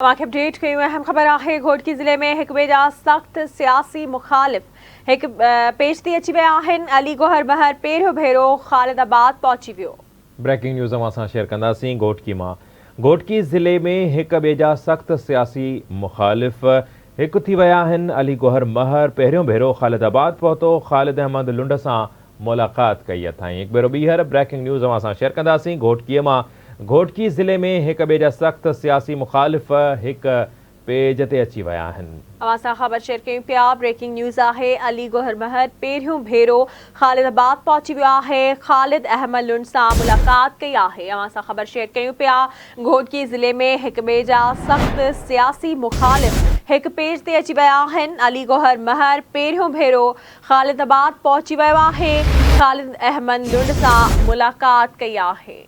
Update कयूं अहम ख़बर है। घोटकी ज़िले में एक ॿिए जा सख़्त सियासी मुखालिफ़ एक पेश ते अची विया आहिनि। अली गौहर महर पहिरियों भेरो ख़ालिदाबाद पहुची वियो। ब्रेकिंग न्यूज़ असां शेयर कंदासीं घोटकी मां। घोटकी ज़िले में एक ॿिए जा सख़्त सियासी मुखालिफ़ हिकु थी विया आहिनि। अली गौहर महर पहिरियों भेरो ख़ालिदाबाद पहुतो ख़ालिद अहमद लुंड सां मुलाक़ात कई अथई। हिकु भेरो ॿीहर ब्रेकिंग न्यूज़ असां शेयर कंदासीं घोटकीअ मां। घोटकी ज़िले में एक ॿिए जा सख़्त सियासी मुखालिफ़ एक पेज ते अची विया आहिनि। असां ख़बर शेयर कयूं पिया। ब्रेकिंग न्यूज़ है। अली गौहर महर पहिरियों भेरो ख़ालिदाबाद पहुची वियो है। ख़ालिद अहमद लुंड सां मुलाक़ात कई है। असां ख़बर शेयर कयूं पिया। घोटकी ज़िले में एक ॿिए जा सख़्त सियासी मुखालिफ़ एक पेज ते अची विया आहिनि। अली गौहर महर पहिरियों भेरो ख़ालिदाबाद पहुची वियो है। ख़ालिद अहमद लुंड सां मुलाक़ात कई है।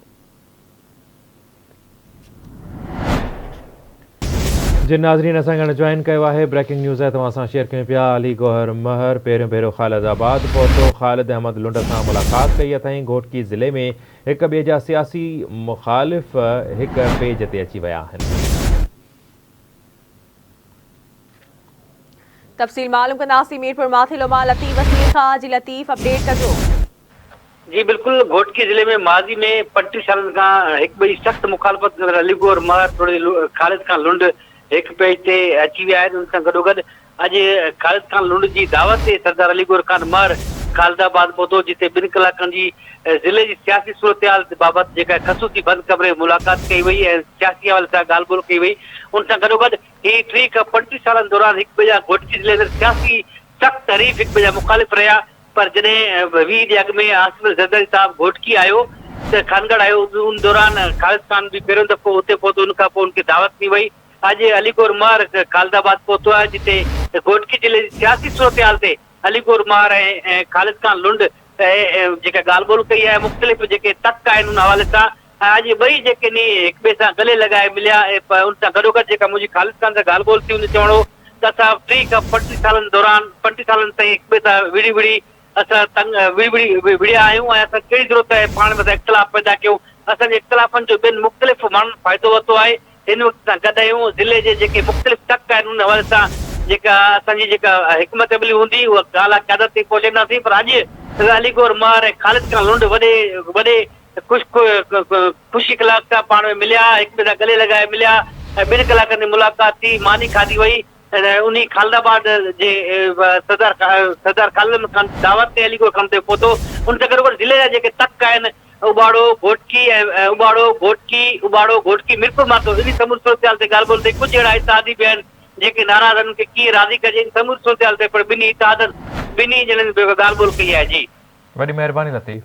जिन नाज़रीन असां गण जॉइन किया है। ब्रेकिंग न्यूज़ है तव्हां सां शेयर कयूं पिया। अली गौहर महर पहिरियों भेरो ख़ालिदाबाद पहुतो ख़ालिद अहमद लुंड सां मुलाक़ात कई अथई। घोटकी ज़िले में एक ॿिए जा सियासी मुखालिफ़ एक पेज ते अची विया आहिनि। तफ़सील मालूम कंदासीं मीरपुर माथिलो मां लतीफ़ वसीम खां। जी लतीफ़ अपडेट कजो। जी बिल्कुल, घोटकी जिले में माज़ी में 35 साल का एक बड़ी सख्त मुखालफत अली गौहर महर थोड़ी ख़ालिद खान लुंड एक पेज ते अची विया आहिनि। उन सां गॾोगॾु अॼु ख़ालिद खान लुंड जी दावत ते सरदार अली गौहर खान महर ख़ालिदाबाद पहुतो, जिते 2 कलाकनि जी ज़िले जी सियासी सूरतहाल बाबति जेका ख़सूसी बंद कमरे मुलाक़ात कई वई ऐं सियासी हवाले सां ॻाल्हि ॿोल कई वई। उन सां गॾोगॾु ही 3 खां 35 सालनि दौरान हिकु ॿिए जा घोटकी ज़िले में सियासी सख़्त हरीफ़ हिकु ॿिए जा मुखालिफ़ रहिया। पर जॾहिं 20 ॾींहं अॻु में आसिफ ज़रदारी साहिबु घोटकी आयो त खानगढ़ आयो, उन दौरान ख़ालिद खान भी पहिरियों दफ़ो हुते पहुतो। उन खां पोइ उनखे दावत ॾिनी वई। अॼु अली गौहर महर ख़ालिदाबाद पहुतो आहे, जिते घोटकी ज़िले जी सियासी सूरतहाल ते अली गौहर महर ऐं ख़ालिद खान लुंड जेका ॻाल्हि ॿोल कई आहे। मुख़्तलिफ़ जेके तक आहिनि उन हवाले सां अॼु ॿई जेके हिक ॿिए सां गले लॻाए मिलिया ऐं उन सां गॾोगॾु जेका मुंहिंजी ख़ालिद खान सां ॻाल्हि ॿोल थी, उन चवणो त असां 3 खां 35 सालनि दौरान 35 सालनि ताईं हिक ॿिए सां विड़ी असां विड़िया आहियूं ऐं असां कहिड़ी ज़रूरत आहे पाण में इख़्तिलाफ़ पैदा कयूं। असांजे इख़्तिलाफ़नि जो ॿियनि मुख़्तलिफ़ माण्हुनि फ़ाइदो वरितो आहे। हिन वक़्त सां गॾु आहियूं। ज़िले जे जेके मुख़्तलिफ़ तक आहिनि उन हवाले सां जेका असांजी जेका हिकमत अमली हूंदी उहा ॻाल्हि क़यादत ते पहुचाईंदासीं। पर अॼु अली गौहर महर ऐं ख़ालिद खान लुंड वॾे ख़ुशी इख़्लाक़ सां पाण में मिलिया, हिक ॿिए सां गले लॻाए मिलिया ऐं 2 कलाकनि जी मुलाक़ात थी, मानी खाधी वई। उन ख़ालिदाबाद जे सरदार ख़ालिद खान दावत ते अली गौहर खान ते पहुतो। उन सां गॾोगॾु ज़िले जा जेके तक आहिनि उबाड़ो घोटकी ऐं उबाड़ो घोटकी मीरपुर माथो, इन समूर सूरतहाल ते ॻाल्हि ॿोल ते कुझु अहिड़ा इतिहादी बि आहिनि जेके नाराज़ आहिनि कि कीअं राज़ी कजे। इन समूर सूरतहाल ते पर ॿिन्ही ॼणनि ॻाल्हि ॿोल कई आहे। जी वॾी महिरबानी लतीफ़।